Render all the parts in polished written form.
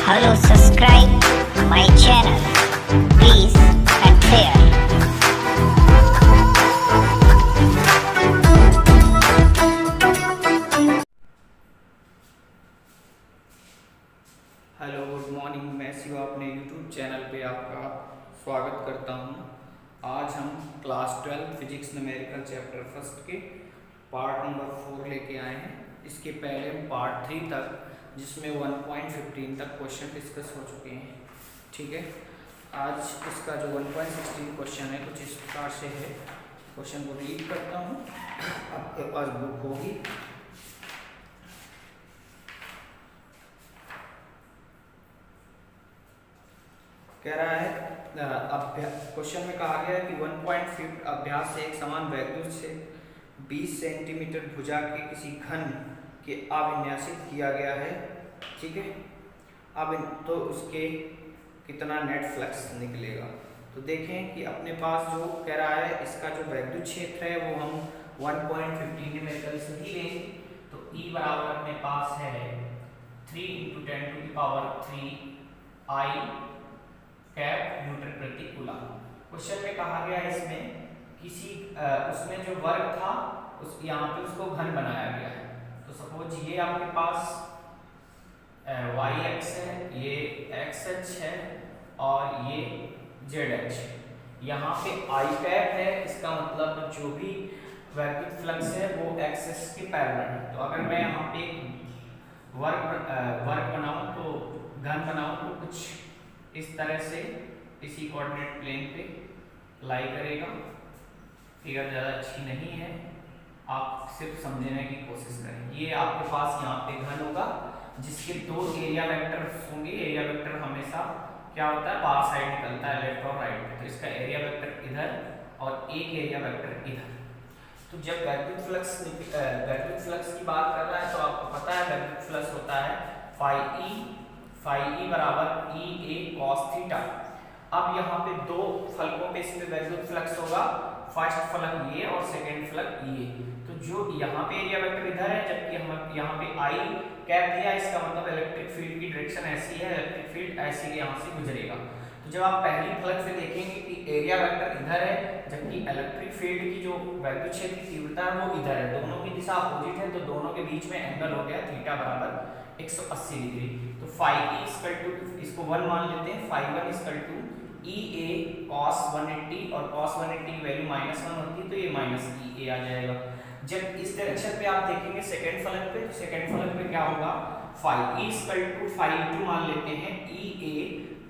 Hello, subscribe my channel, please and share. Hello, good morning. मैं शिवा अपने YouTube channel पे आपका स्वागत करता हूं। आज हम class 12 physics numerical chapter first के पार्ट नंबर 4 लेके आए हैं। इसके पहले हम पार्ट 3 तक, जिसमें 1.15 तक क्वेश्चन डिस्कस हो चुके हैं। ठीक है, आज इसका जो 1.16 क्वेश्चन है कुछ इस प्रकार से है। क्वेश्चन को रीड करता हूँ, आपके पास बुक होगी। कह रहा है क्वेश्चन में कहा गया है कि 1.5 अभ्यास से एक समान वैद्युत से 20 सेंटीमीटर भुजा के किसी घन के अविन्यासित किया गया है। ठीक है, अब तो उसके कितना नेट फ्लक्स निकलेगा। तो देखें कि अपने पास जो कह रहा है इसका जो वैद्युत क्षेत्र है वो हम 1.15 न्यूमेरिकल से ही लेंगे। तो E बराबर अपने पास है 3 × 10⁻³ I कैप न्यूटन प्रति कूलम। क्वेश्चन में कहा गया है इसमें किसी उसमें जो वर्ग था उस यहाँ पे उसको घन बनाया गया है। तो सपोज ये आपके पास y एक्स है, ये x अक्ष है और ये z अक्ष है। यहाँ पे I कैप है, इसका मतलब जो भी वैद्युत फ्लक्स है वो एक्सिस के पैरेलल है। तो अगर मैं यहाँ पे वर्ग बनाऊं तो घन बनाऊं तो कुछ इस तरह से इसी कोऑर्डिनेट प्लेन पे लाई करेगा। फिगर ज़्यादा अच्छी नहीं है, आप सिर्फ समझने की कोशिश करें। ये आपके पास यहाँ पे घन होगा जिसके दो एरिया वेक्टर होंगे। एरिया वेक्टर हमेशा क्या होता है, बाहर साइड निकलता है, लेफ्ट और राइट। तो इसका एरिया वेक्टर इधर और एक एरिया वेक्टर इधर। तो जब वैद्युत फ्लक्स की बात कर रहा है तो आपको पता है वैद्युत फ्लक्स होता है फाई बराबर E A cos थीटा। अब यहाँ पे दो फलकों पे इसमें वैद्युत फ्लक्स होगा, फर्स्ट फलक ये और सेकंड फलक ये। तो जो यहाँ पे एरिया वेक्टर इधर है जबकि हम यहाँ पे I कैप दिया, इसका मतलब इलेक्ट्रिक फील्ड की डायरेक्शन ऐसी है, इलेक्ट्रिक फील्ड ऐसे के यहाँ से गुजरेगा। तो जब आप पहली फलक से देखेंगे कि एरिया वेक्टर इधर है जबकि इलेक्ट्रिक फील्ड की जो वैद्युत क्षेत्र की तीव्रता है वो इधर है, दोनों की दिशा अपोजिट है, तो दोनों के बीच में एंगल हो गया थीटा बराबर 180 डिग्री। तो फाई E इक्वल टू, इसको 1 मान लेते हैं, phi 1 equal to E A cos 180 और cos 180 की वैल्यू -1 होती है तो ये -E A आ जाएगा। जब इस डायरेक्शन पे आप देखेंगे सेकंड फलक पे, तो सेकंड फलक पे क्या होगा, phi E equal to phi 2 मान लेते हैं, E A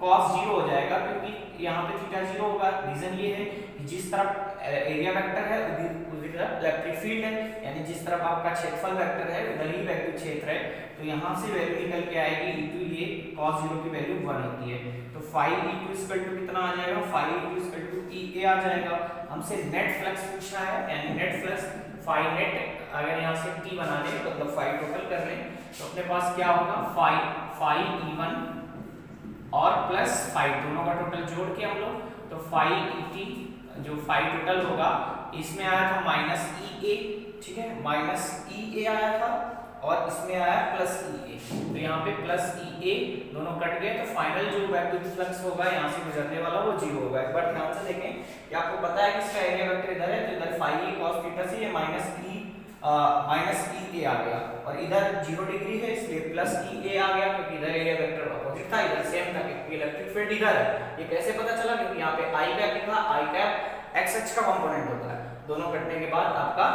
cos 0 हो जाएगा क्योंकि यहाँ पे थीटा 0 होगा। रीजन ये है कि जिस तरफ एरिया वेक्टर है उधर इलेक्ट्रिक फील्ड है, यानी जिस तरफ आपका क्षेत्रफल वेक्टर है उधर ही वैद्युत क्षेत्र है। तो यहाँ से वैल्यू निकल के आएगी E2, ये cos 0 की वैल्यू 1 होती है। तो फाई E2 इक्वल टू कितना आ जाएगा, phi E2 equal to E A आ जाएगा। हमसे नेट फ्लक्स पूछा है, यानी नेट फ्लक्स फाई नेट अगर यहाँ से T बना लें मतलब फाई टोटल कर लें तो अपने पास क्या होगा, फाई E1 और प्लस फाई दोनों का टोटल जोड़ के हम लोग, तो फाई ET जो फाई टोटल होगा इसमें आया था -EA। ठीक है, -EA आया था और इसमें आया +EA। तो यहाँ पे +EA दोनों कट गए तो फाइनल जो वैद्युत फ्लक्स होगा यहाँ से गुजरने वाला वो 0 होगा। एक बार ध्यान से देखें कि आपको पता है कि इसका एरिया वेक्टर इधर है, तो इधर फाई cos थीटा से ये -EA आ गया और इधर 0 डिग्री है इसलिए +EA आ गया क्योंकि इधर एरिया वेक्टर अपोजिट था, इधर सेम था क्योंकि इलेक्ट्रिक फील्ड इधर है। ये कैसे पता चला, क्योंकि यहाँ पे I कैप लिखा, I कैप x अक्ष का कंपोनेंट होता है। दोनों कटने के बाद आपका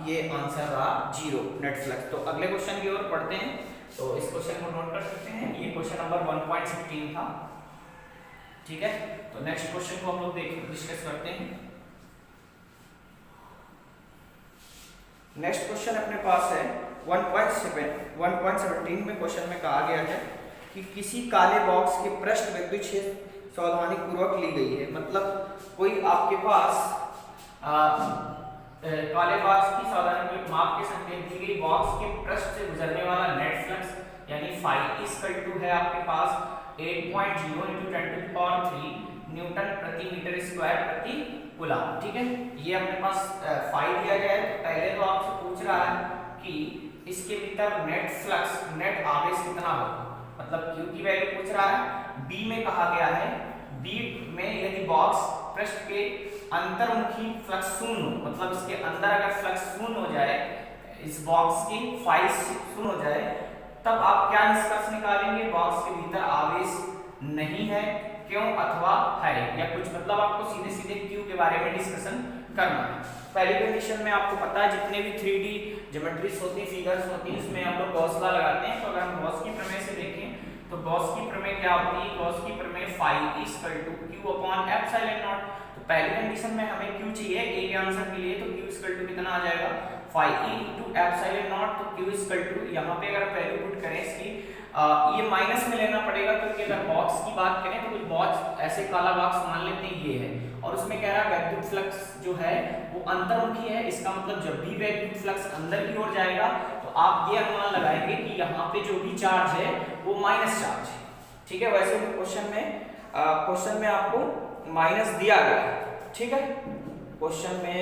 ये आंसर रहा 0 नेट फ्लक्स। तो अगले क्वेश्चन की ओर पढ़ते हैं। तो इस क्वेश्चन को नोट कर सकते हैं, ये क्वेश्चन नंबर 1.16 था। ठीक है, तो नेक्स्ट क्वेश्चन को हम लोग डिस्कस करते हैं। नेक्स्ट क्वेश्चन अपने पास है 1.17 में। क्वेश्चन में कहा गया है कि किसी काले बॉक्स के पृष्ठ वैद्युत क्षेत्र सावधानी पूर्वक ली गई है। मतलब कोई आपके पास काले बॉक्स की सावधानीपूर्वक माप के संकेत दी गई बॉक्स के पृष्ठ से गुजरने वाला नेट फ्लक्स यानी फाई इक्वल टू है आपके पास 8.0 × 10⁻³ न्यूटन प्रति मीटर स्क्वायर प्रति कूलम। ठीक है, ये अपने पास फाई दिया गया है। तो पहले तो आपसे पूछ रहा है कि इसके भीतर नेट फ्लक्स, नेट आवेश कितना होगा। मतलब Q की वैल्यू पूछ रहा है। B में कहा गया है, B में यदि बॉक्स पृष्ठ के अंतर्मुखी फ्लक्स शून्य हो, मतलब इसके अंदर अगर फ्लक्स शून्य हो जाए, इस बॉक्स की फाई शून्य हो जाए, तब आप क्या निष्कर्ष निकालेंगे? बॉक्स के भीतर आवेश नहीं है, क्यों अथवा है, या कुछ, मतलब आपको सीधे सीधे Q के बारे में डिस्कशन करना है। पहली कंडीशन में आपको पता है जितने भी 3D ज्योमेट्रीज होती है, फिगर्स होती है, उसमें हम लोग गॉस लॉ लगाते हैं। तो अगर हम गॉस की प्रमेय से देखें तो गॉस की प्रमेय क्या होती है? गॉस की प्रमेय phi = q upon epsilon not. तो पहली कंडीशन में हमें q चाहिए a के आंसर के लिए, तो q कितना आ जाएगा? phi e * epsilon not. तो q यहाँ पे अगर वैल्यू पुट करें इसकी, ये माइनस में लेना पड़ेगा, क्योंकि अगर बॉक्स की बात करें तो कुछ बॉक्स ऐसे काला बॉक्स मान लेते हैं ये है, और उसमें कह रहा है वैद्युत फ्लक्स जो है वो अंतर्मुखी है। इसका मतलब जब भी वैद्युत फ्लक्स अंदर की ओर जाएगा तो आप ये अनुमान लगाएंगे कि यहाँ पे जो भी चार्ज है वो माइनस चार्ज है। ठीक है, वैसे भी क्वेश्चन में आपको माइनस दिया गया है, ठीक है, क्वेश्चन में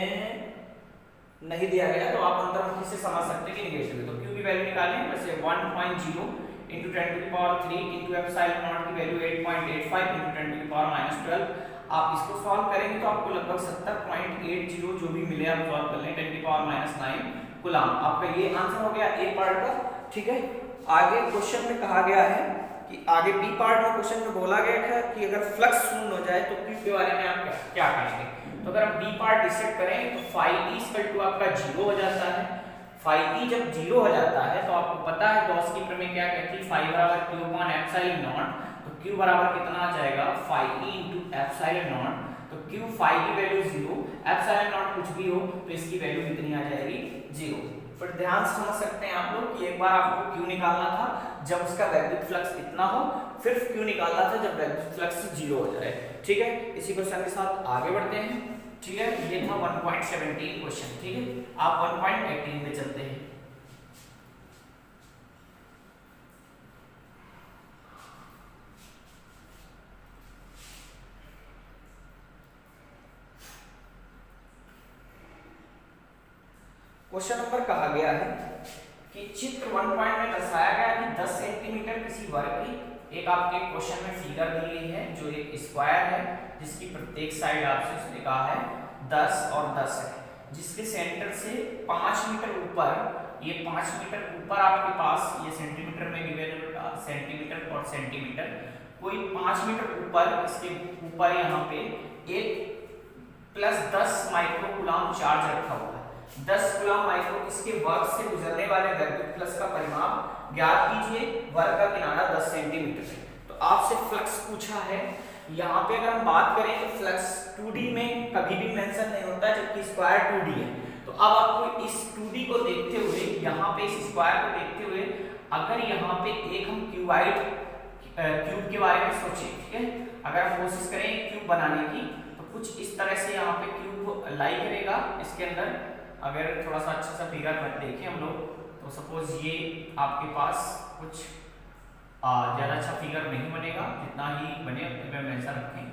नहीं दिया गया, तो आप अंतर्मुखी से समझ सकते हैं कि निगेटिव है। तो Q की वैल्यू निकालें, वैसे 1.0 × 10⁻³ × एप्सिलॉन नॉट की वैल्यू 8.85 × 10⁻12। आप इसको सॉल्व करेंगे तो आपको लगभग 70.80 जो भी मिले आप सॉल्व कर लें, 10⁻9 कूलम। आपका ये आंसर हो गया ए पार्ट का। ठीक है, आगे क्वेश्चन में कहा गया है कि आगे बी पार्ट में क्वेश्चन में बोला गया है कि अगर फ्लक्स शून्य हो जाए तो Q के बारे में आप क्या करेंगे। तो अगर हम बी पार्ट डिसाइड करें तो phi e = आपका 0 हो जाता है। phi e जब 0 हो जाता है तो आपको पता है गॉस की प्रमेय क्या कहती है? phi = q upon epsilon not. तो q बराबर कितना आ जाएगा? phi e * epsilon not. तो q phi की वैल्यू 0, एप्सिलॉन नॉट कुछ भी हो तो इसकी वैल्यू कितनी आ जाएगी? 0। पर ध्यान से समझ सकते हैं आप लोग कि एक बार आपको q निकालना था जब उसका वैद्युत फ्लक्स इतना हो, फिर q निकालना था जब वैद्युत फ्लक्स 0 हो जाए। ठीक है, इसी क्वेश्चन के साथ आगे बढ़ते हैं। ठीक है, ये था 1.17 क्वेश्चन। ठीक है, आप 1.18 में चलते हैं। क्वेश्चन नंबर कहा गया है कि चित्र 1 पॉइंट में दर्शाया गया कि 10 सेंटीमीटर किसी वर्ग की, एक आपके क्वेश्चन में फिगर दी गई है जो एक स्क्वायर है जिसकी प्रत्येक साइड आपसे उसने कहा है 10 और 10 है, जिसके सेंटर से 5 मीटर ऊपर, ये 5 मीटर ऊपर आपके पास, ये सेंटीमीटर में गिवन सेंटीमीटर और सेंटीमीटर, कोई 5 मीटर ऊपर, इसके ऊपर यहाँ पे एक +10 माइक्रोकूलम चार्ज रखा हुआ है। 10 कूलम माइक्रो, इसके वर्ग से गुजरने वाले वैद्युत फ्लक्स का परिमाप ज्ञात कीजिए। वर्ग का किनारा 10 सेंटीमीटर है। तो आपसे फ्लक्स पूछा है। यहाँ पे अगर हम बात करें तो फ्लक्स 2D में कभी भी मेंशन नहीं होता है, जबकि स्क्वायर 2D है। तो अब आपको इस 2D को देखते हुए, यहाँ पे इस स्क्वायर को देखते हुए, अगर यहाँ पे एक हम क्यूबाइड क्यूब के बारे में सोचें, ठीक है, अगर हम कोशिश करें क्यूब बनाने की तो कुछ इस तरह से यहाँ पे क्यूब लाई करेगा। इसके अंदर अगर थोड़ा सा अच्छा सा फिगर देखें हम लोग, तो सपोज ये आपके पास कुछ ज़्यादा अच्छा फिगर नहीं बनेगा, जितना ही बने अपने में ऐसा रखें।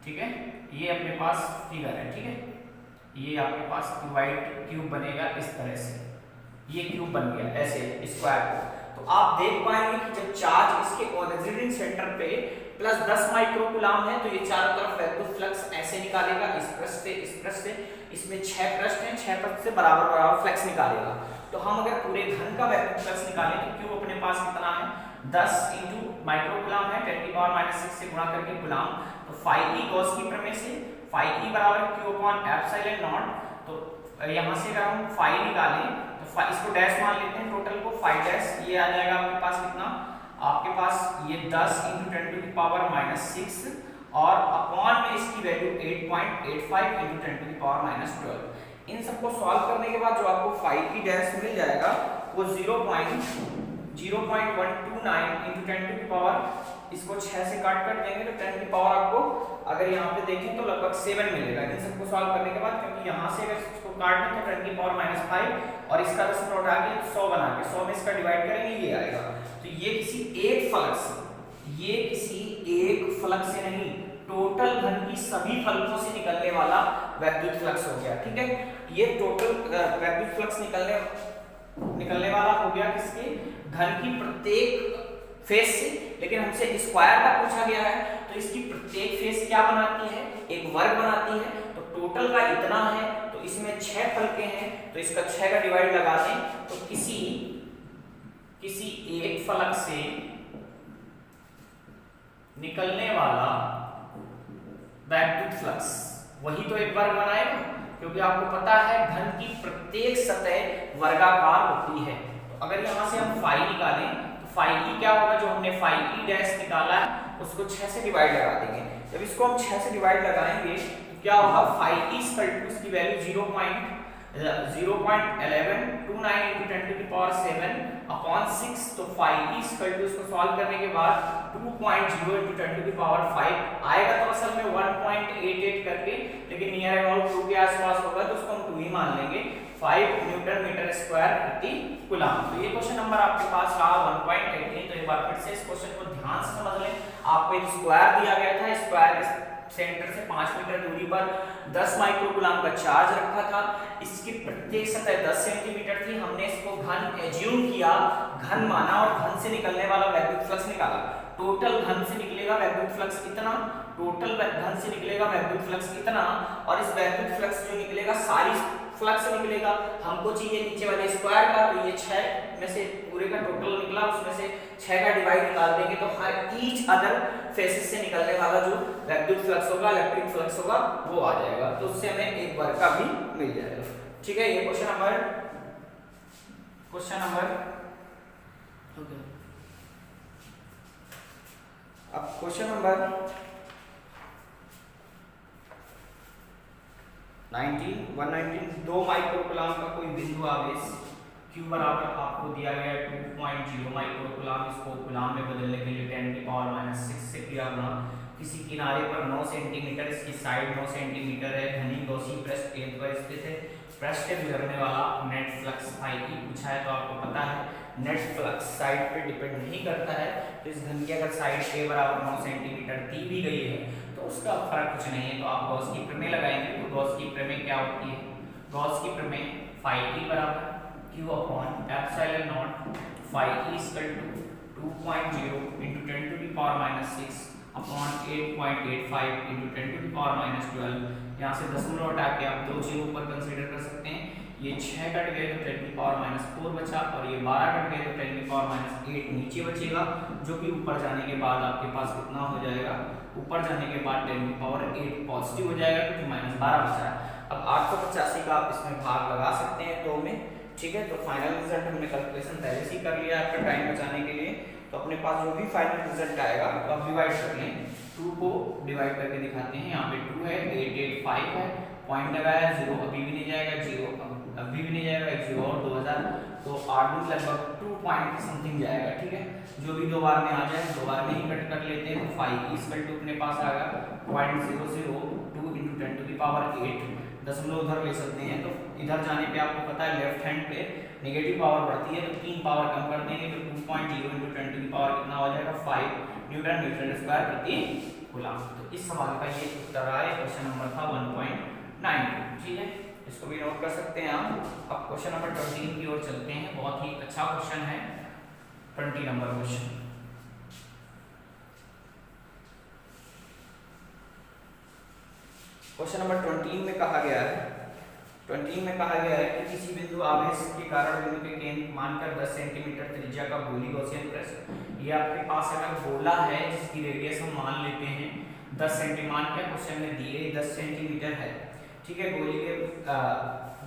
ठीक है, ये अपने पास फिगर है। ठीक है, ये आपके पास क्यूब बनेगा इस तरह से, ये क्यूब बन गया ऐसे स्क्वायर को। तो आप देख पाएंगे कि जब चार्ज इसके ओरिजिन सेंटर पे +10 माइक्रोकूलम है तो ये चारों तरफ वैद्युत फ्लक्स ऐसे निकालेगा, इस पृष्ठ से इस पृष्ठ से। इसमें 6 पृष्ठ हैं, 6 पृष्ठ से बराबर बराबर फ्लक्स निकालेगा। तो हम अगर पूरे घन का वैद्युत फ्लक्स निकालें तो क्यूब अपने पास कितना है? 10 × माइक्रोकूलम है, 10⁻⁶ से गुणा करके कूलम। तो phi e गॉस की प्रमेय से phi e = q upon epsilon not. तो यहाँ से अगर हम phi निकालें तो इसको डैश मान लेते हैं, टोटल को phi डैश, ये आ जाएगा आपके पास कितना? आपके पास ये 10 × 10⁻⁶ और अपॉन में इसकी वैल्यू 8.85 × 10⁻12। इन सबको सॉल्व करने के बाद जो आपको phi की डैश मिल जाएगा वो 0.0129 × 10⁻, इसको 6 से काट देंगे तो 10 की पावर आपको अगर यहाँ पे देखें तो लगभग 7 मिलेगा। इन सबको सॉल्व करने के बाद, क्योंकि यहाँ से अगर इसको काट दें तो 10⁻⁵ और इसका 10 उठा के 100 बना के 100 में इसका डिवाइड करेंगे, ये आएगा। तो ये किसी एक फलक से नहीं, टोटल घन की सभी फलकों से निकलने वाला वैद्युत फ्लक्स हो गया। ठीक है, ये टोटल वैद्युत फ्लक्स निकलने वाला हो गया किसके? घन की प्रत्येक फेस से, लेकिन हमसे स्क्वायर का पूछा गया है तो इसकी प्रत्येक फेस क्या बनाती है, एक वर्ग बनाती है। तो टोटल का इतना है तो इसमें 6 फलके हैं तो इसका 6 का डिवाइड लगा दें तो किसी एक फलक से निकलने वाला वैद्युत फ्लक्स वही तो एक वर्ग बनाएगा, क्योंकि आपको पता है घन की प्रत्येक सतह वर्गाकार होती है। तो अगर यहां से हम फाई निकालें तो फाई ई क्या होगा, जो हमने फाई ई डैश निकाला है उसको 6 से डिवाइड लगा देंगे। जब इसको हम 6 से डिवाइड लगाएंगे तो क्या होगा, फाई ई इसकी वैल्यू 0.1129 × 10⁻⁷ अपॉन 6। तो फाई ई इसको सॉल्व करने के बाद 2.0 × 10⁵ आएगा तो असल में 1.88 करके, लेकिन नियर अबाउट 2 के आसपास होगा तो उसको हम 2 ही मान लेंगे। 5 न्यूटन मीटर स्क्वायर प्रति कूलम। तो ये क्वेश्चन नंबर आपके पास रहा 1.18। तो एक बार फिर से इस क्वेश्चन को ध्यान से समझ लें। आपको एक स्क्वायर दिया गया था, स्क्वायर सेंटर से 5 मीटर दूरी पर 10 माइक्रोकूलम का चार्ज रखा था। इसकी प्रत्येक सतह 10 सेंटीमीटर थी। हमने इसको घन एज्यूम किया, घन माना और घन से निकलने वाला वैद्युत फ्लक्स निकाला। टोटल घन से निकलेगा वैद्युत फ्लक्स इतना, टोटल घन से निकलेगा वैद्युत फ्लक्स इतना, और इस वैद्युत फ्लक्स जो निकलेगा सारी फ्लक्स निकलेगा। हमको चाहिए नीचे वाले स्क्वायर का, तो ये 6 में से पूरे का टोटल निकला, उसमें से 6 का डिवाइड निकाल देंगे तो हर ईच अदर फेसेस से निकलने वाला जो वैद्युत फ्लक्स होगा, इलेक्ट्रिक फ्लक्स होगा, वो आ जाएगा। तो उससे हमें एक वर्ग का भी मिल जाएगा। ठीक है, ये क्वेश्चन नंबर अब क्वेश्चन नंबर 119 2 माइक्रोकूलम का कोई बिंदु आवेश Q बराबर आपको दिया गया है 2.0 माइक्रोकूलम। इसको कूलम में बदलने के लिए 10⁻⁶ से किया गुणा। किसी किनारे पर 9 सेंटीमीटर, इसकी साइड 9 सेंटीमीटर है, घनी गॉसी पृष्ठ केंद्र पर स्थित है। पृष्ठ से गुजरने वाला नेट फ्लक्स फाई ई पूछा है। तो आपको पता है नेट फ्लक्स साइड पे डिपेंड नहीं करता है। तो इस घन की अगर साइड ए बराबर 9 सेंटीमीटर दी भी गई है तो उसका फर्क कुछ नहीं है। तो आप गॉस की प्रमेय लगाएंगे। तो गॉस की प्रमेय क्या होती है, गॉस की प्रमेय फाई ई बराबर Q upon epsilon not phi E equal to 2.0 × 10⁻⁻⁶ upon 8.85 × 10⁻⁻12। यहाँ से दशमलव हटा के आप 2 चीजों पर कंसीडर कर सकते हैं। ये 6 कट गए तो 10⁻⁴ बचा, और ये 12 कट गए तो 10⁻⁸ नीचे बचेगा, जो कि ऊपर जाने के बाद आपके पास कितना हो जाएगा, ऊपर जाने के बाद 10⁸ पॉजिटिव हो जाएगा, क्योंकि -12 बचा है। अब 885 का आप इसमें भाग लगा सकते हैं 2 में। ठीक है, तो फाइनल रिजल्ट हमने कैलकुलेशन पहले से ही कर लिया आपका टाइम बचाने के लिए। तो अपने पास जो भी फाइनल रिजल्ट आएगा तो आप डिवाइड कर लें। 2 को डिवाइड करके दिखाते हैं। यहाँ पे 2 है, 885 है, पॉइंट लगाया 0, अभी भी नहीं जाएगा 0, अभी भी नहीं जाएगा 0 और 2000, तो 8 लगभग 2 पॉइंट समथिंग जाएगा। ठीक है, जो भी 2 बार में आ जाए 2 बार में ही कट कर लेते हैं। तो फाई इक्वल टू अपने पास आ गया 0.002 × 10⁸ दशमलव उधर ले सकते हैं। तो इधर जाने पे आपको पता है लेफ्ट हैंड पे नेगेटिव पावर बढ़ती है, तो 3 पावर कम कर देंगे तो 2.0 × 10⁻⁴ कितना हो जाएगा 5 न्यूटन मीटर स्क्वायर प्रति कूलम। तो इस सवाल का ये उत्तर आया। क्वेश्चन नंबर था 1.92। ठीक है, इसको भी नोट कर सकते हैं आप। अब क्वेश्चन नंबर 20 की ओर चलते हैं। बहुत ही अच्छा क्वेश्चन है 20 नंबर क्वेश्चन। क्वेश्चन नंबर 20 में कहा गया है कि किसी बिंदु आवेश के कारण बिंदु के केंद्र मानकर 10 सेंटीमीटर त्रिज्या का गोली गॉसियन पृष्ठ, ये आपके पास अगर गोला है जिसकी रेडियस हम मान लेते हैं 10 सेंटीमीटर के क्वेश्चन में दिए 10 सेंटीमीटर है। ठीक है, गोली के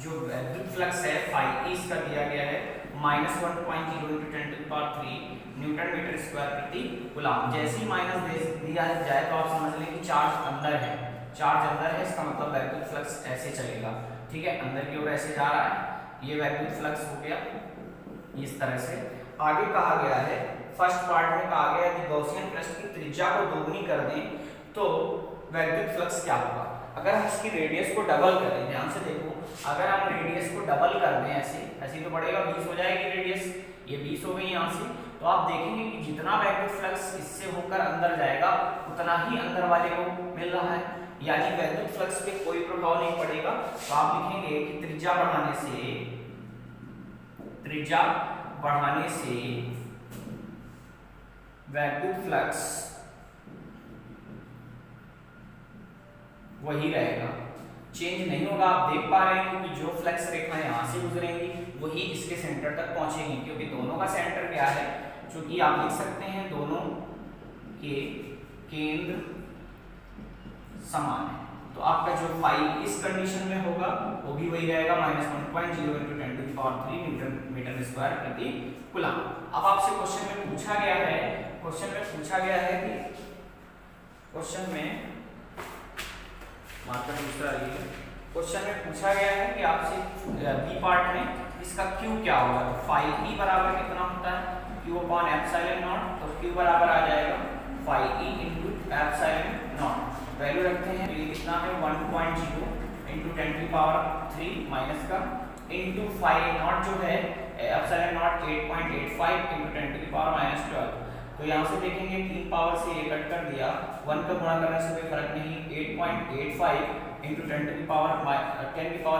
जो विद्युत फ्लक्स है फाई ई इसका दिया गया है -1.0 × 10⁻³ न्यूटन मीटर स्क्वायर प्रति कूलम। जैसे ही माइनस दिया जाए तो आप समझ लें कि चार्ज अंदर है, इसका मतलब वैद्युत फ्लक्स ऐसे चलेगा। ठीक है, अंदर की ओर ऐसे जा रहा है, ये वैद्युत फ्लक्स हो गया इस तरह से। आगे कहा गया है, फर्स्ट पार्ट में कहा गया कि गॉसियन पृष्ठ की त्रिज्या को दोगुनी कर दें तो वैद्युत फ्लक्स क्या होगा। अगर हम इसकी रेडियस को डबल करें, ध्यान से देखो, अगर हम रेडियस को डबल कर दें ऐसे तो बढ़ेगा 20 हो जाएगी रेडियस, ये 20 हो गई यहाँ से। तो आप देखेंगे कि जितना वैद्युत फ्लक्स इससे होकर अंदर जाएगा उतना ही अंदर वाले को मिल रहा है, यानी वैद्युत फ्लक्स पे कोई प्रभाव नहीं पड़ेगा। तो आप लिखेंगे कि त्रिज्या बढ़ाने से वैद्युत फ्लक्स वही रहेगा, चेंज नहीं होगा। आप देख पा रहे हैं कि जो फ्लक्स रेखा यहाँ से गुजरेंगी वही इसके सेंटर तक पहुंचेंगी, क्योंकि दोनों का सेंटर क्या है, चूंकि आप लिख सकते हैं दोनों के केंद्र समान है, तो आपका जो फाई इस कंडीशन में होगा वो भी वही रहेगा, -1.0 × 10⁻³ मीटर स्क्वायर प्रति कूलम। अब आपसे क्वेश्चन में पूछा गया है कि क्वेश्चन में मात्र दूसरा ये क्वेश्चन में पूछा गया है कि आपसे बी पार्ट में इसका क्यू क्या होगा। तो फाई ई बराबर कितना होता है, क्यू अपॉन एप्सिलॉन नॉट, तो क्यू बराबर आ जाएगा phi E into epsilon not. Value रखते हैं, तो ये कितना है 1.0 इंटू 10⁻³ माइनस का इंटू फाई नॉट जो है एप्सिलॉन नॉट 8.85 इंटू 10⁻⁻12। तो यहाँ से देखेंगे 3 पावर से ये कट कर दिया, 1 का गुणा करने से कोई फर्क नहीं, 8.85 इंटू 10 की पावर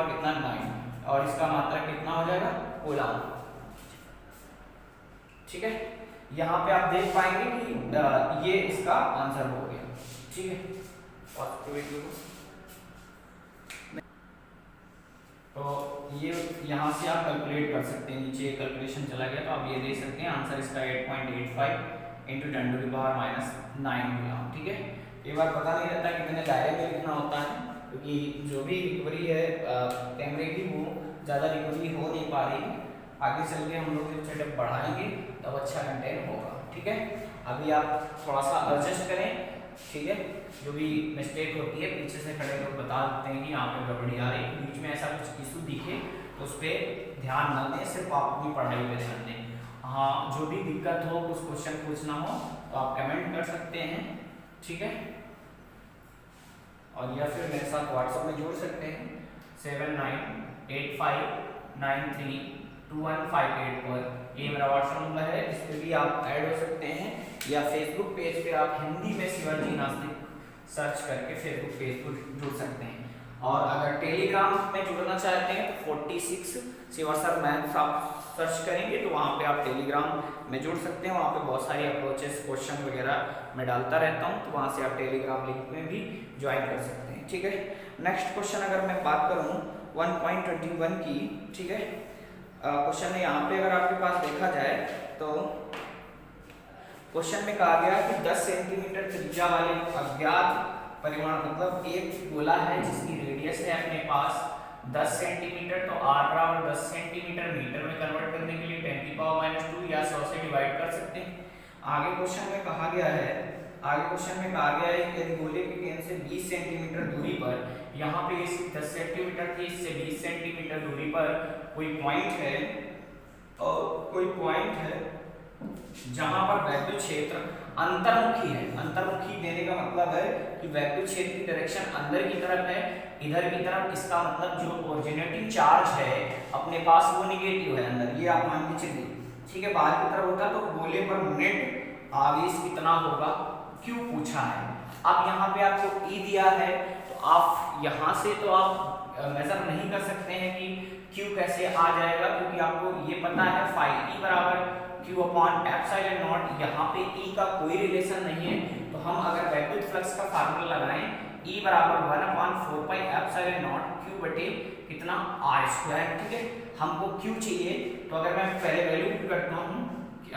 कितना 9, और इसका मात्रक कितना हो जाएगा कूलम। ठीक है, यहाँ पे आप देख पाएंगे कि ये इसका आंसर हो गया। ठीक है, तो ये यहाँ से आप कैलकुलेट कर सकते हैं, नीचे कैलकुलेशन चला गया तो आप ये देख सकते हैं आंसर इसका 8.85 इंटू 10⁻⁹ कूलम। ठीक है, कई बार पता नहीं रहता कितने दायरे में लिखना होता है, क्योंकि जो भी रिकवरी है कैमरे की वो ज़्यादा रिकवरी हो नहीं पा रही है। आगे चल के हम लोग जब सेटअप बढ़ाएंगे तब अच्छा कंटेंट होगा। ठीक है, अभी आप थोड़ा सा एडजस्ट करें। ठीक है, जो भी मिस्टेक होती है पीछे से खड़े लोग बता देते हैं कि यहाँ पे गड़बड़ी आ रही है, बीच में ऐसा कुछ इशू दिखे तो उस पर ध्यान न दें, सिर्फ आप अपनी पढ़ाई पे ध्यान दें। हाँ, जो भी दिक्कत हो, कुछ क्वेश्चन पूछना हो तो आप कमेंट कर सकते हैं। ठीक है, और या फिर मेरे साथ व्हाट्सएप में जोड़ सकते हैं 7985932158 पर, ये मेरा व्हाट्सएप नंबर है, इस पर भी आप ऐड हो सकते हैं, या फेसबुक पेज पे आप हिंदी में शिवाजी नास्तिक सर्च करके फेसबुक पेज पर जुड़ सकते हैं। और अगर टेलीग्राम में जुड़ना चाहते हैं तो 46 शिवा सर मैथ्स आप सर्च करेंगे तो वहाँ पे आप टेलीग्राम में जुड़ सकते हैं। वहाँ पे बहुत सारी अप्रोचेस, क्वेश्चन वगैरह मैं डालता रहता हूँ, तो वहाँ से आप टेलीग्राम लिंक में भी ज्वाइन कर सकते हैं। ठीक है, नेक्स्ट क्वेश्चन अगर मैं बात करूँ 1.21 की। ठीक है, क्वेश्चन में यहाँ पे अगर आपके पास देखा जाए तो क्वेश्चन में कहा गया कि 10 सेंटीमीटर त्रिज्या वाले अज्ञात परिमाण, मतलब एक गोला है जिसकी रेडियस है अपने पास 10 सेंटीमीटर, तो r बराबर 10 सेंटीमीटर मीटर में कन्वर्ट करने के लिए 10⁻² या 100 से डिवाइड कर सकते हैं। आगे क्वेश्चन में कहा गया है कि यदि गोले के केंद्र से 20 सेंटीमीटर दूरी पर, यहाँ पे इस 10 सेंटीमीटर थी, इससे 20 सेंटीमीटर दूरी पर कोई पॉइंट है, और कोई पॉइंट है जहां पर वैद्युत क्षेत्र अंतर्मुखी है। अंतर्मुखी देने का मतलब है कि वैद्युत क्षेत्र की डायरेक्शन अंदर की तरफ है, इधर की तरफ, इसका मतलब जो ओरिजिनेटिंग चार्ज है अपने पास वो निगेटिव है अंदर, ये आप मान के चलिए। ठीक है, बाहर की तरफ होता तो गोले पर नेट आवेश कितना होगा, क्यों पूछा है। अब यहाँ पे आपको ई दिया है, तो आप यहाँ से तो आप मेजर नहीं कर सकते हैं कि क्यू कैसे आ जाएगा, क्योंकि आपको ये पता है फाई ई बराबर Q अपॉन एप्सिलॉन नॉट, यहाँ पे E का कोई रिलेशन नहीं है। तो हम अगर वैद्युत फ्लक्स का फार्मूला लगाएं E बराबर 1/4 पाई एप्सिलॉन नॉट Q बटे कितना r²। ठीक है, हमको Q चाहिए, तो अगर मैं पहले वैल्यू पुट करता हूँ E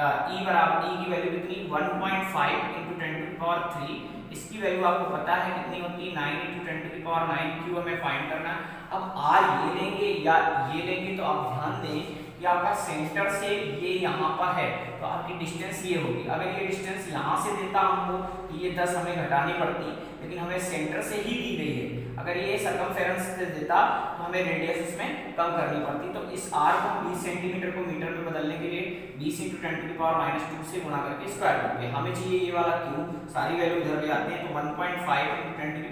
बराबर, E की वैल्यू कितनी 1.5 इंटू 10⁻³ इसकी वैल्यू आपको पता है कितनी होती है 9 इंटू 10⁹ Q हमें फाइंड करना। अब R ये लेंगे या ये लेंगे, तो आप ध्यान दें कि आपका सेंटर से ये यहाँ पर है, तो आपकी डिस्टेंस ये होगी। अगर ये डिस्टेंस यहाँ से देता हमको तो ये 10 हमें घटानी पड़ती, लेकिन हमें सेंटर से ही दी गई है। अगर ये सर्कमफेरेंस से देता तो हमें रेडियस इसमें कम करनी पड़ती। तो इस r को 20 सेंटीमीटर को मीटर में बदलने के लिए 20 इंटू 10⁻² से गुणा करके स्क्वायर करते हैं। हमें चाहिए ये वाला Q, सारी वैल्यू इधर ले आते हैं, तो 1.5 इंटू 10⁻³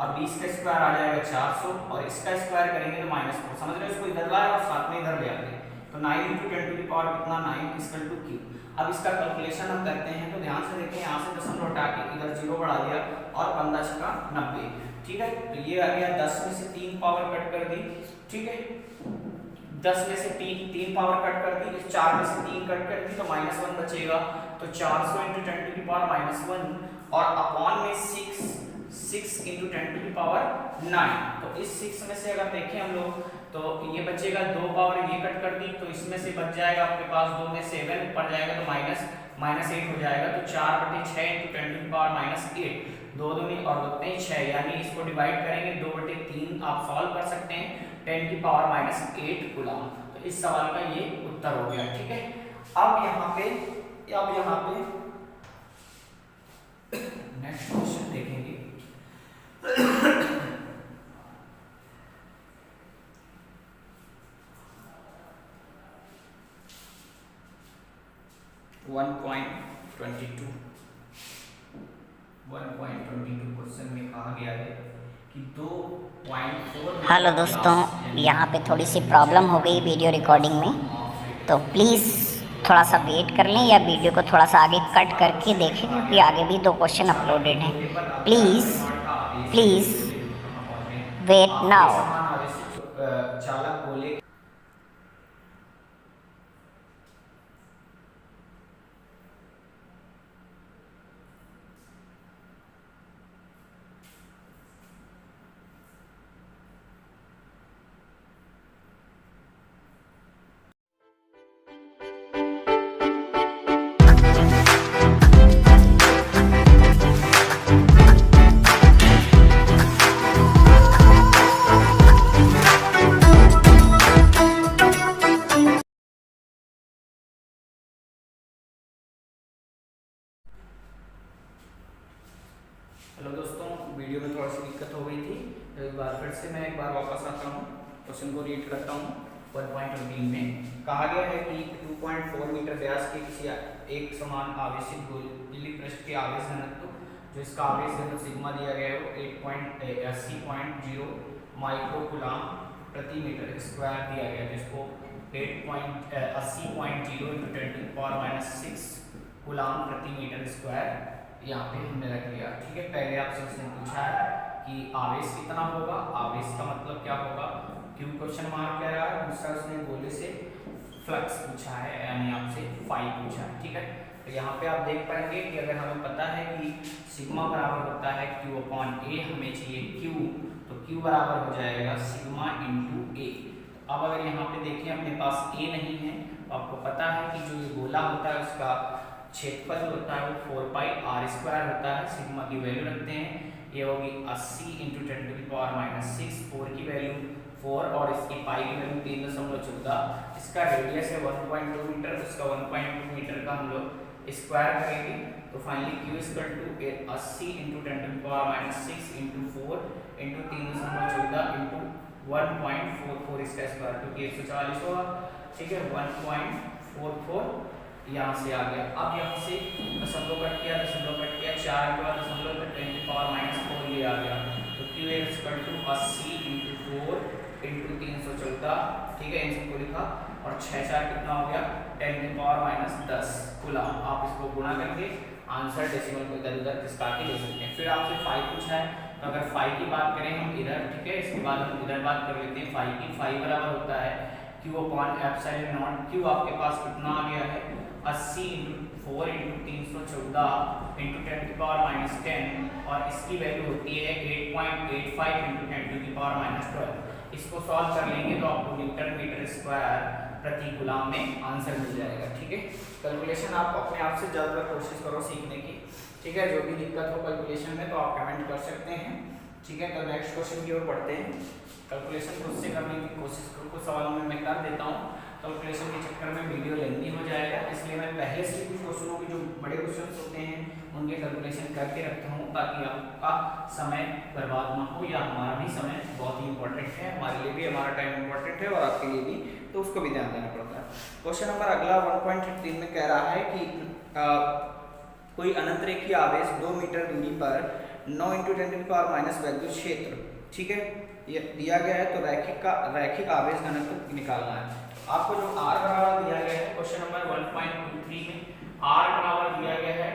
और 20 का स्क्वायर आ जाएगा 400, और इसका स्क्वायर करेंगे तो -4। समझ रहे हो, इसको इधर लाए और साथ में इधर ले आते हैं, तो 9 इंटू 10 की पावर कितना 9 इक्वल टू Q। अब इसका कैलकुलेशन हम करते हैं, तो ध्यान से देखें, यहाँ से दशमलव हटा के इधर 0 बढ़ा दिया और 15 का 90। ठीक है, तो ये आ गया 10 में से 3 पावर कट कर दी। ठीक है, 10 में से तीन पावर कट कर दी, 4 में से 3 कट कर दी तो -1 बचेगा, तो 400 × 10⁻⁻1 और अपॉन में 6 × 10⁻9। तो इस 6 में से अगर देखें हम लोग तो ये बचेगा, 2 पावर ये कट कर दी तो इसमें से बच जाएगा आपके पास 2 में 7 ऊपर जाएगा तो -8 हो जाएगा, तो 4/6 × 10⁻8, 2 दूनी और 2 6, यानी इसको डिवाइड करेंगे 2/3 आप सॉल्व कर सकते हैं, 10⁻8 कूलम। तो इस सवाल का ये उत्तर हो गया। ठीक है, अब यहाँ पे नेक्स्ट क्वेश्चन देखेंगे। 1.22 क्वेश्चन में कहा गया है कि 2.4। हेलो दोस्तों, यहाँ पे थोड़ी सी प्रॉब्लम हो गई वीडियो रिकॉर्डिंग में, तो प्लीज़ थोड़ा सा वेट कर लें या वीडियो को थोड़ा सा आगे कट करके देखें, क्योंकि आगे भी 2 क्वेश्चन अपलोडेड हैं। Please wait now. चालक बोले हेलो दोस्तों, वीडियो में थोड़ी सी दिक्कत हो गई थी, तो एक बार फिर से मैं वापस आता हूँ, क्वेश्चन को रीड करता हूँ। 1.18 में कहा गया है कि 2.4 मीटर व्यास के किसी एक समान आवेशित गोलीय पृष्ठ के आवेश घनत्व, जो इसका आवेश घनत्व सिग्मा दिया गया है वो 80.0 माइक्रोकूलम प्रति मीटर स्क्वायर दिया गया है, जिसको 80.0 × 10⁻⁶ कूलम प्रति मीटर स्क्वायर यहाँ पे हमने रख लिया। ठीक है, पहले आपसे उसने पूछा है कि आवेश कितना होगा, आवेश का मतलब क्या होगा, क्यों क्वेश्चन मार्क कह रहा है। दूसरा उसने गोले से फ्लक्स पूछा है, यानी आपसे फाई पूछा है। ठीक है, तो यहाँ पे आप देख पाएंगे कि अगर हमें पता है कि सिग्मा बराबर होता है Q/A, हमें चाहिए Q, तो Q बराबर हो जाएगा सिग्मा × A। अब अगर यहाँ पे देखें अपने पास A नहीं है, तो आपको पता है कि जो ये गोला होता है उसका क्षेत्रफल होता है वो 4πr² होता है। सिग्मा की वैल्यू रखते हैं, ये होगी 80 × 10⁻⁶, 4 की वैल्यू 4 और इसकी पाई की वैल्यू 3.14। इसका रेडियस है 1.2 मीटर, उसका 1.2 मीटर का हम लोग स्क्वायर करेंगे, तो फाइनली Q = 80 × 10⁻⁶ × 4 × 3.14 × 1.44, इसका स्क्वायर क्योंकि 140 होगा। ठीक है, 1.44 यहाँ से आ गया। अब यहाँ से दशमलव कट किया, 4 के बाद दशमलव पे 10⁻⁴ ये आ गया, तो Q = 80 × 4 × 314। ठीक है, इन सबको लिखा और 6 4 कितना हो गया 10⁻⁻10 कूलम। आप इसको गुणा करके आंसर डेसिमल को इधर उधर खिसका के ले सकते हैं। फिर आपसे फाई पूछा है, तो अगर फाई की बात करें हम इधर, ठीक है, इसके बाद हम इधर बात कर लेते हैं फाई की। फाई बराबर होता है Q/ε0। Q आपके पास कितना आ गया है 80 × 4 × 314 × 10⁻10 और इसकी वैल्यू होती है 8.85 × 10⁻12। इसको सॉल्व कर लेंगे तो आपको न्यूटन मीटर स्क्वायर प्रति कूलम में आंसर मिल जाएगा। ठीक है, कैलकुलेशन आप अपने आप से ज़्यादा कोशिश करो सीखने की। ठीक है, जो भी दिक्कत हो कैलकुलेशन में तो आप कमेंट कर सकते हैं। ठीक है, तो नेक्स्ट क्वेश्चन की ओर बढ़ते हैं। कैलकुलेशन खुद से करने की कोशिश करो, कुछ सवालों में मैं कर देता हूँ, कैलकुलेशन के चक्कर में वीडियो लेंथी हो जाएगा, इसलिए मैं पहले से कुछ क्वेश्चनों की जो बड़े क्वेश्चन होते हैं उनके कैलकुलेशन करके रखता हूँ, ताकि आपका समय बर्बाद ना हो, या हमारा भी समय बहुत ही इंपॉर्टेंट है, हमारे लिए भी हमारा टाइम इंपॉर्टेंट है और आपके लिए भी, तो उसको भी ध्यान देना पड़ता है। क्वेश्चन नंबर अगला 1.13 में कह रहा है कि कोई अनंत रेखीय आवेश 2 मीटर दूरी पर 9 × 10⁻⁻ वैद्युत क्षेत्र, ठीक है, ये दिया गया है, तो रैखिक आवेश घनत्व निकालना है। आपको जो R बराबर दिया गया है क्वेश्चन नंबर 1.23 में R बराबर दिया गया है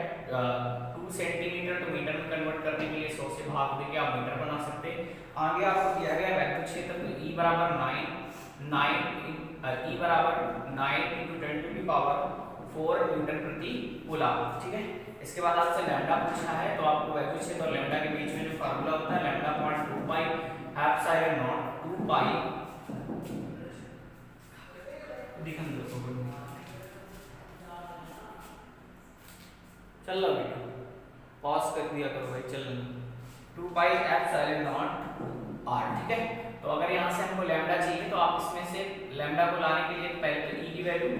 2 सेंटीमीटर, तो मीटर में कन्वर्ट करने के लिए 100 से भाग देके आप मीटर बना सकते हैं। आगे आपको दिया गया है वैद्युत क्षेत्र, तो E बराबर 9 E बराबर 9 × 10⁴ न्यूटन प्रति कूलम, ठीक है। इसके बाद आपसे लैम्डा पूछा है, तो आपको वैल्यू चाहिए, तो लैम्डा के बीच में जो फार्मूला होता है lambda upon 2 pi epsilon not 2 पाई दिखन दो तो चल लो बेटा, पॉज कर दिया करो भाई, चल लो 2 पाई एप्सिलॉन नॉट r, ठीक है। तो अगर यहाँ से हमको लैम्डा चाहिए तो आप इसमें से लैम्डा को लाने के लिए पहले तो e की वैल्यू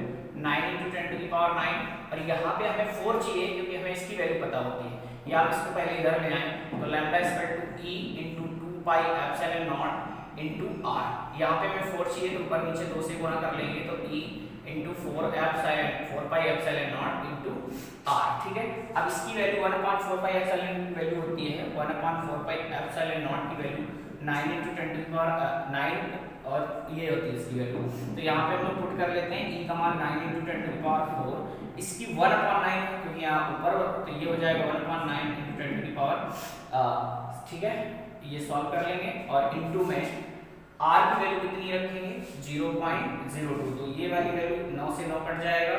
9 × 10⁹, और यहाँ पे हमें 4 चाहिए क्योंकि हमें इसकी वैल्यू पता होती है, या आप इसको पहले इधर ले आए, तो lambda e × 2 pi epsilon not × r, यहाँ पे हमें 4 चाहिए तो ऊपर नीचे 2 से गुणा कर लेंगे, तो e × 4 pi epsilon not × r, ठीक है। अब इसकी वैल्यू 1/4 पाई एप्सिलॉन की वैल्यू होती है, 1/4 पाई एप्सिलॉन नॉट की वैल्यू 9 × 10⁹ और ये होती है इसकी वैल्यू, तो यहाँ पे हम लोग पुट कर लेते हैं e का मान 9 × 10⁴, इसकी 1/9 क्योंकि यहाँ ऊपर, तो ये हो जाएगा 1/9 × 10⁻, ठीक है। ये सॉल्व कर लेंगे और इनटू में r की वैल्यू कितनी रखेंगे 0.02, तो ये वाली वैल्यू 9 से 9 कट जाएगा।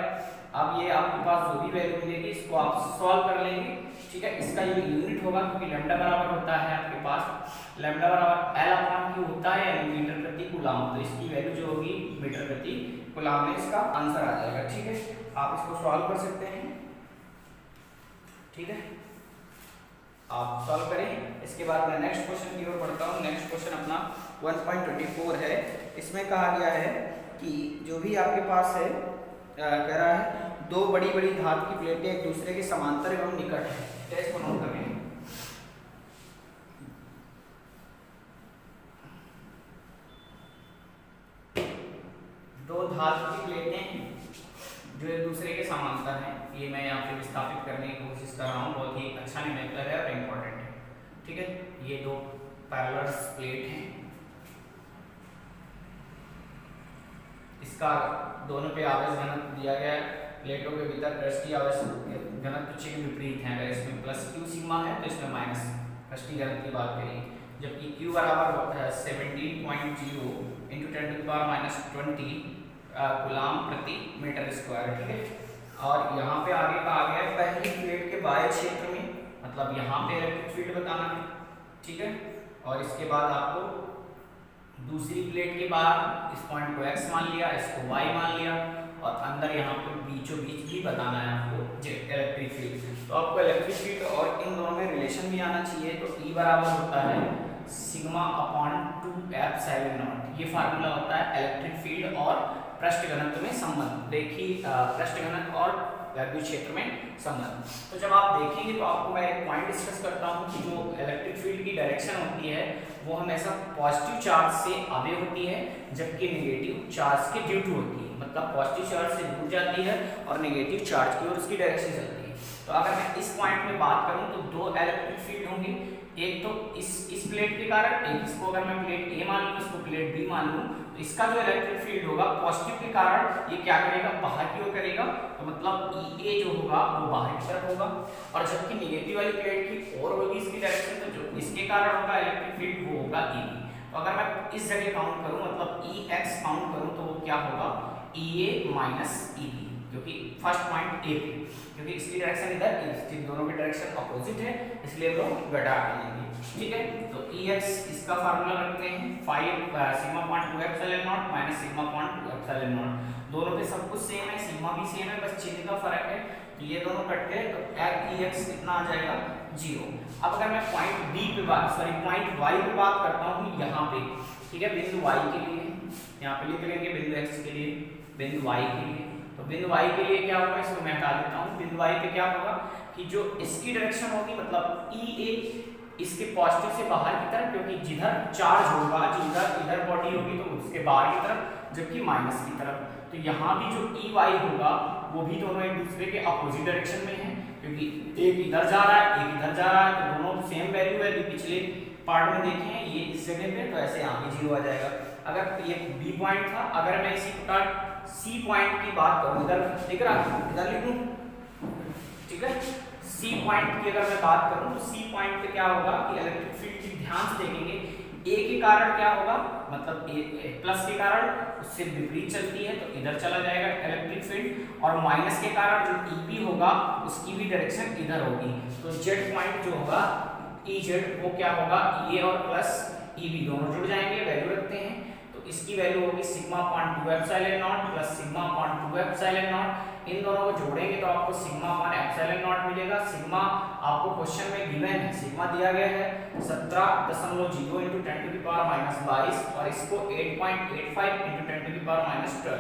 अब ये आपके पास जो भी वैल्यू मिलेगी इसको आप सॉल्व कर लेंगे, ठीक है। इसका ये यूनिट होगा क्योंकि लैम्डा बराबर होता है आपके पास लैम्डा बराबर L/Q होता है, यानी मीटर प्रति कूलम, तो इसकी वैल्यू जो होगी मीटर प्रति कूलम में इसका आंसर आ जाएगा, ठीक है। आप इसको सॉल्व कर सकते हैं, ठीक है, आप सॉल्व करें। इसके बाद मैं नेक्स्ट क्वेश्चन की ओर बढ़ता हूँ। नेक्स्ट क्वेश्चन अपना 1.24 है। इसमें कहा गया है कि जो भी आपके पास है कह रहा है 2 बड़ी बड़ी धातु की प्लेटें एक दूसरे के समांतर एवं निकट है, टेस्ट को नोट करें। दो धातु की प्लेटें जो एक दूसरे के समांतर हैं, ये मैं यहाँ पे विस्थापित करने की कोशिश कर रहा हूँ, बहुत ही अच्छा न्यूमेरिकल है और इम्पोर्टेंट है, ठीक है। ये 2 पैरेलल प्लेट हैं, इसका दोनों पे आवेश घनत्व दिया गया है, प्लेटों के भीतर पृष्ठीय आवेश घनत्व चिन्ह विपरीत है, अगर इसमें प्लस q सिग्मा है तो इसमें माइनस पृष्ठीय घनत्व की बात करें, जबकि q बराबर 17.0 × 10⁻20 कूलम प्रति मीटर स्क्वायर, ठीक है। और यहाँ पे आगे कहा गया है पहली प्लेट के बाह्य क्षेत्र में, मतलब यहाँ पे इलेक्ट्रिक फील्ड बताना है, ठीक है। और इसके बाद आपको दूसरी प्लेट के बाहर इस पॉइंट को x मान लिया, इसको y मान लिया, और अंदर यहाँ पे बीचों बीच भी बताना है आपको इलेक्ट्रिक फील्ड। तो आपको इलेक्ट्रिक फील्ड और इन दोनों में रिलेशन भी आना चाहिए, तो E बराबर होता है σ/2 एप्सिलॉन नॉट, ये फार्मूला होता है इलेक्ट्रिक फील्ड और पृष्ठ घनत्व में संबंध, देखिए पृष्ठ घनत्व और वैद्युत क्षेत्र में संबंध। तो जब आप देखेंगे तो आपको मैं एक पॉइंट डिस्कस करता हूँ कि जो इलेक्ट्रिक फील्ड की डायरेक्शन होती है वो हमेशा पॉजिटिव चार्ज से आगे होती है, जबकि नेगेटिव चार्ज के ड्यू टू होती है, मतलब पॉजिटिव चार्ज से दूर जाती है और नेगेटिव चार्ज की ओर उसकी डायरेक्शन चलती है। तो अगर मैं इस पॉइंट में बात करूँ तो 2 इलेक्ट्रिक फील्ड होंगे, एक तो इस प्लेट के कारण, एक इसको अगर मैं प्लेट ए मान लूँ, इसको प्लेट बी मान लूँ, तो इसका जो इलेक्ट्रिक फील्ड होगा पॉजिटिव के कारण ये क्या करेगा, बाहर की ओर करेगा, तो मतलब E A जो होगा वो बाहर की तरफ होगा, और जबकि नेगेटिव वाली प्लेट की ओर होगी इसकी डायरेक्शन, तो जो इसके कारण होगा इलेक्ट्रिक फील्ड वो होगा E B। तो अगर मैं इस जगह काउंट करूँ, मतलब E X काउंट करूँ, तो वो क्या होगा E A minus E B, क्योंकि फर्स्ट पॉइंट ए पे, क्योंकि इसकी डायरेक्शन इधर है, दोनों की डायरेक्शन अपोजिट है, इसलिए हम लोग घटा देंगे, ठीक है। तो Ex इसका फार्मूला रखते हैं 5 σ/2 epsilon nought minus σ/2 epsilon nought, दोनों पे सब कुछ सेम है, सिग्मा भी सेम है, बस चिन्ह का फर्क है, तो ये दोनों कट गए, तो Ex कितना आ जाएगा 0। अब अगर मैं पॉइंट बी पे पॉइंट वाई पे बात करता हूँ यहाँ पे, ठीक है, बिंदु y के लिए यहाँ पे लिख लेंगे, बिंदु x के लिए, बिंदु y के लिए, तो बिंदु y के लिए क्या होगा, इसको मैं हटा देता हूँ। बिंदु y पे क्या होगा कि जो इसकी डायरेक्शन होगी, मतलब EA इसके पॉजिटिव से बाहर की तरफ, क्योंकि जिधर चार्ज होगा, जिधर इधर बॉडी होगी तो उसके बाहर की तरफ, जबकि माइनस की तरफ, तो यहाँ भी जो EY होगा वो भी दोनों एक दूसरे के अपोजिट डायरेक्शन में है, क्योंकि एक इधर जा रहा है, एक इधर जा रहा है, तो दोनों सेम वैल्यू है। पिछले पार्ट में देखे हैं ये इस जगह पे, तो ऐसे यहाँ पे 0 आ जाएगा। अगर ये बी पॉइंट था, अगर मैं इसी प्रकार सी पॉइंट की बात करूँ, इधर दिख रहा है, इधर लिख दूँ, ठीक है। सी पॉइंट की अगर मैं बात करूँ तो सी पॉइंट पे क्या होगा कि इलेक्ट्रिक फील्ड की ध्यान से देखेंगे, ए के कारण क्या होगा, मतलब ए प्लस के कारण उससे विपरीत चलती है तो इधर चला जाएगा इलेक्ट्रिक फील्ड, और माइनस के कारण जो ईपी होगा उसकी भी डायरेक्शन इधर होगी। तो जेड पॉइंट जो होगा ई जेड वो क्या होगा, ए और प्लस ईबी दोनों जुड़ जाएंगे, वैल्यू रखते हैं। तो इसकी वैल्यू होगी sigma upon 2 epsilon nought plus sigma upon 2 epsilon nought. इन दोनों को जोड़ेंगे तो आपको सिग्मा अपॉन एप्सिलॉन नॉट मिलेगा। सिग्मा आपको क्वेश्चन में गिवन है, सिग्मा दिया गया है 17.0 × 10⁻22 और इसको 8.85 × 10⁻12।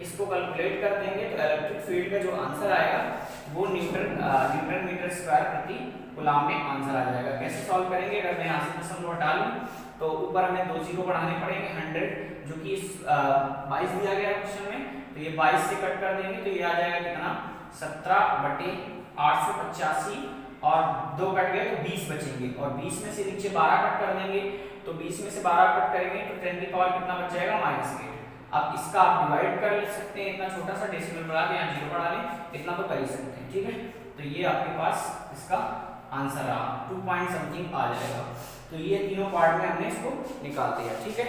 इसको कैलकुलेट कर देंगे तो इलेक्ट्रिक फील्ड का जो आंसर आएगा वो न्यूटन मीटर स्क्वायर प्रति कूलम में आंसर आ जाएगा। कैसे सॉल्व करेंगे, अगर मैं यहाँ से दशमलव हटा लूँ तो ऊपर हमें 2 जीरो बढ़ाने पड़ेंगे 100 जो कि 22 दिया गया है क्वेश्चन में, तो ये 22 से कट कर देंगे तो ये आ जाएगा कितना 17/885 और 2 कट गए तो 20 बचेंगे, और 20 में से नीचे 12 कट कर देंगे तो 20 में से 12 कट करेंगे तो 10 की पावर कितना बच जाएगा -8। अब इसका आप डिवाइड कर सकते हैं, इतना छोटा सा डेसिमल बढ़ा के यहाँ जीरो बढ़ा लें, इतना तो कर ही सकते हैं, ठीक है। तो ये आपके पास इसका आंसर रहा 2 पॉइंट समथिंग आ जाएगा। तो ये तीनों पार्ट में हमने इसको निकाल दिया, ठीक है।